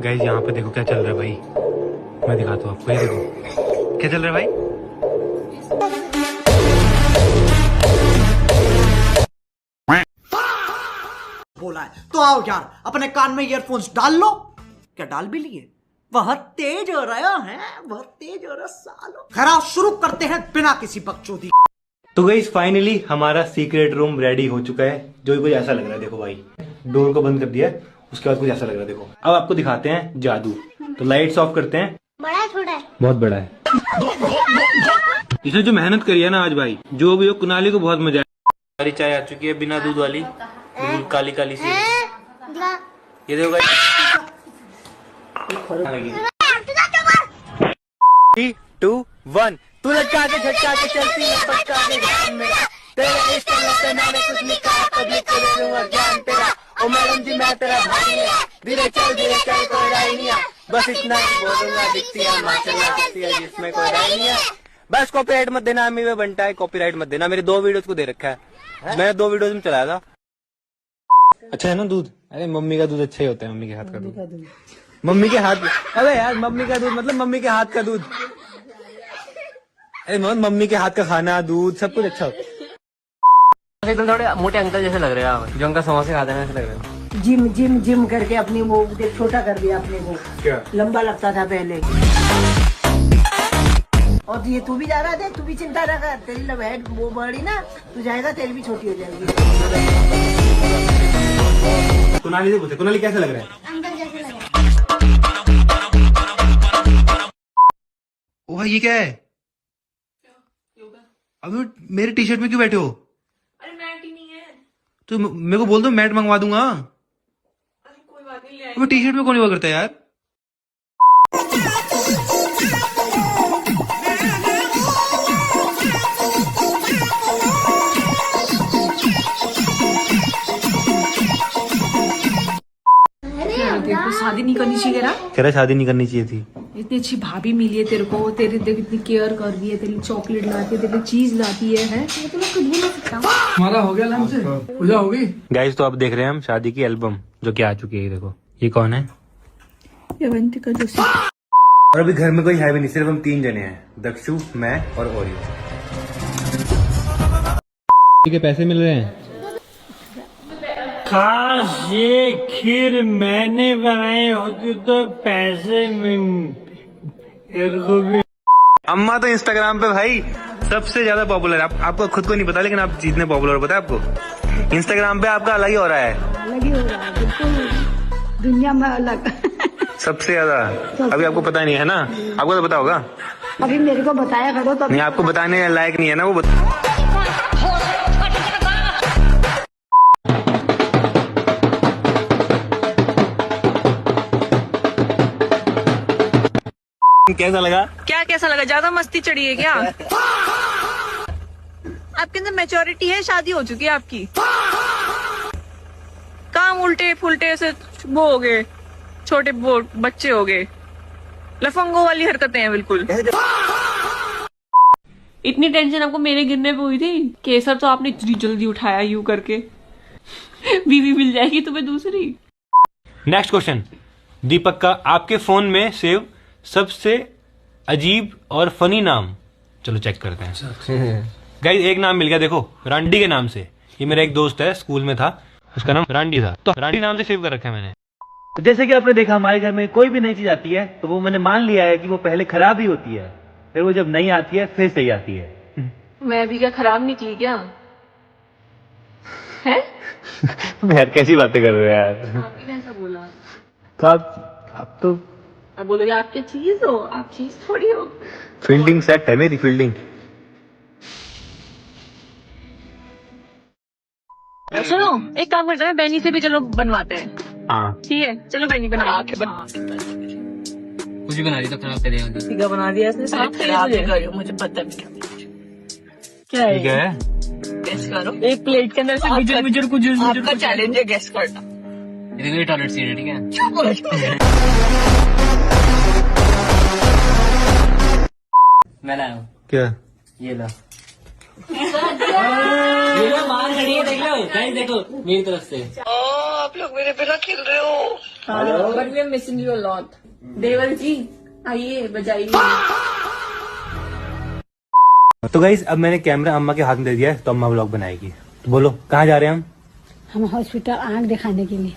Guys यहाँ पे देखो क्या चल रहा है भाई, मैं दिखाता हूँ आपको। ये देखो क्या चल रहा है भाई। बोला है तो आओ यार अपने कान में ईयरफोन्स डाल लो। क्या डाल भी लिए? बहुत तेज हो रहा है, बहुत तेज हो रहा सालो। खैर शुरू करते हैं बिना किसी बकचोदी। तो गाइस फाइनली हमारा सीक्रेट रूम रेडी हो चुका है। जो भी कुछ ऐसा लग रहा है देखो भाई, डोर को बंद कर दिया है, उसके बाद कुछ ऐसा लग रहा है देखो। अब आपको दिखाते हैं जादू। तो लाइट्स ऑफ करते हैं। बड़ा है छोटा है? बहुत बड़ा है। इसने जो मेहनत करी है ना आज भाई, जो भी हो, कुनाली को बहुत मजा आया। हमारी चाय आ चुकी है बिना दूध वाली, बिल्कुल काली काली सी। ये देखो भाई 3, 2, 1 तू लटका के झटका के चलती है पक्का के ध्यान मेरा, तेरे इश्क में मैंने कुछ नहीं कहा, पब्लिक को दे दूंगा ज्ञान तेरा। ओ मैडम जी मैं तेरा भाई है, धीरे चल कोई राय नहीं है, बस इतना ही बोलूंगा, दिखती है माशाल्लाह दिखती है जिसमें कोई राय नहीं है। बस कॉपीराइट मत देना, हमें बनता है कॉपीराइट मत देना। मेरे 2 वीडियोस को दे रखा है, मैंने 2 वीडियोस में चलाया था। अच्छा है ना दूध? अरे मम्मी का दूध अच्छा ही होता है, मम्मी के हाथ का दूध। मम्मी के हाथ, अरे यार मम्मी का दूध मतलब मम्मी के हाथ का दूध। अरे मम्मी के हाथ का खाना, दूध सब कुछ अच्छा होता है। एकदम थोड़े मोटे अंकल जैसे लग रहे हैं आप, जो अंकल समोसे खाते हैं ऐसे लग रहे हैं। जिम जिम जिम करके अपनी वो छोटा कर दिया अपने को। क्या लंबा लगता था पहले। और ये तू भी जा रहा था, तू भी चिंता ना कर, तेरी लबैट वो बड़ी ना, तू जाएगा तेरी भी छोटी हो जाएगी। कुनाली से पूछे, कुनाली कैसा लग रहा है? अंकल जैसे लगा। ओ भाई ये क्या है? अब मेरे टी शर्ट में क्यों बैठे हो? अरे मैट ही नहीं है। तो मेरे को बोल दो, मैट मंगवा दूंगा। अरे कोई बात नहीं, ले आएंगे। अब टी शर्ट में कौन हुआ करता है यार? तेरे को शादी नहीं करनी चाहिए ना? कह रहा शादी नहीं करनी चाहिए थी। इतनी अच्छी भाभी मिली है तेरे को, तेरे देख इतनी केयर कर रही है, तेरे लिए चॉकलेट लाती है, तेरे लिए चीज लाती है तो मैं कुछ भी नहीं सकता। हमारा हो गया लंच, पूजा हो गई। गाइस तो आप देख रहे हैं हम शादी की एल्बम जो कि आ चुकी है। देखो ये कौन है? ये वंतिका जोशी। और अभी घर में कोई है भी नहीं, सिर्फ हम 3 जने हैं, दक्षु, मैं और ओरियो। ठीक है, पैसे मिल रहे हैं। काश ये खीर मैंने बनाई होती तो पैसे भी। अम्मा तो इंस्टाग्राम पे भाई सबसे ज्यादा पॉपुलर है। आपको खुद को नहीं पता, लेकिन आप जितने पॉपुलर हो पता है आपको। इंस्टाग्राम पे आपका अलग ही हो रहा है, अलग ही हो रहा है, बिल्कुल दुनिया में अलग। सबसे ज्यादा। अभी आपको पता नहीं है ना? आपको तो पता होगा। अभी मेरे को बताया करो तो। नहीं, आपको बताने लायक नहीं है ना वो कैसा लगा? क्या कैसा लगा? ज्यादा मस्ती चढ़ी है क्या? आपके अंदर मैच्योरिटी है, शादी हो चुकी है आपकी। काम उल्टे फुलटे से वो हो गए, छोटे वो बच्चे हो गए, लफंगों वाली हरकतें हैं बिल्कुल। इतनी टेंशन आपको मेरे गिरने पे हुई थी? केसर तो आपने इतनी जल्दी उठाया यूं करके। बीवी मिल जाएगी तुम्हें दूसरी। नेक्स्ट क्वेश्चन, दीपक का आपके फोन में सेव सबसे अजीब और फनी नाम। चलो चेक करते हैं। गाइस एक नाम मिल गया, देखो रांडी के नाम से। ये मेरा एक दोस्त है, स्कूल में था, उसका नाम रांडी था, तो रांडी नाम से सेव कर रखा है मैंने। तो जैसे कि आपने देखा, हमारे घर में कोई भी नई चीज आती है तो वो मैंने मान लिया है कि वो पहले खराब ही होती है, फिर वो जब नई आती है फिर सही आती है। मैं भी क्या खराब निकली क्या? है? यार कैसी बातें कर रहे हो यार? आपने ऐसा बोला तो आप तो अब बोलोगे आपकी चीज हो, आप चीज थोड़ी हो। फील्डिंग सेट है मेरी, फील्डिंग। सुनो एक काम करते हैं, बैनी से भी चलो बनवाते हैं। हाँ ठीक है चलो बैनी बनवा के कुछ भी बना दी तो खराब कर देगा। टीका बना दिया इसने, आप खराब ही करो, मुझे पता भी क्या ठीक है। गेस करो। एक प्लेट के अंदर से गुजर गुजर गुजर आपका चैलेंज है गेस करना। ये टॉयलेट सीट है, ठीक है? मैं लाया हूँ। क्या? ये ला। ये लो बाहर खड़ी है, देख लो गाइस, देखो मेरी तरफ से। आप लोग मेरे बिना खेल रहे हो। But we are missing you a lot. देवर जी आइए बजाइए। तो गाइस अब मैंने कैमरा अम्मा के हाथ में दे दिया है, तो अम्मा व्लॉग बनाएगी। तो बोलो कहाँ जा रहे हैं हम? हम हॉस्पिटल आँख दिखाने के लिए।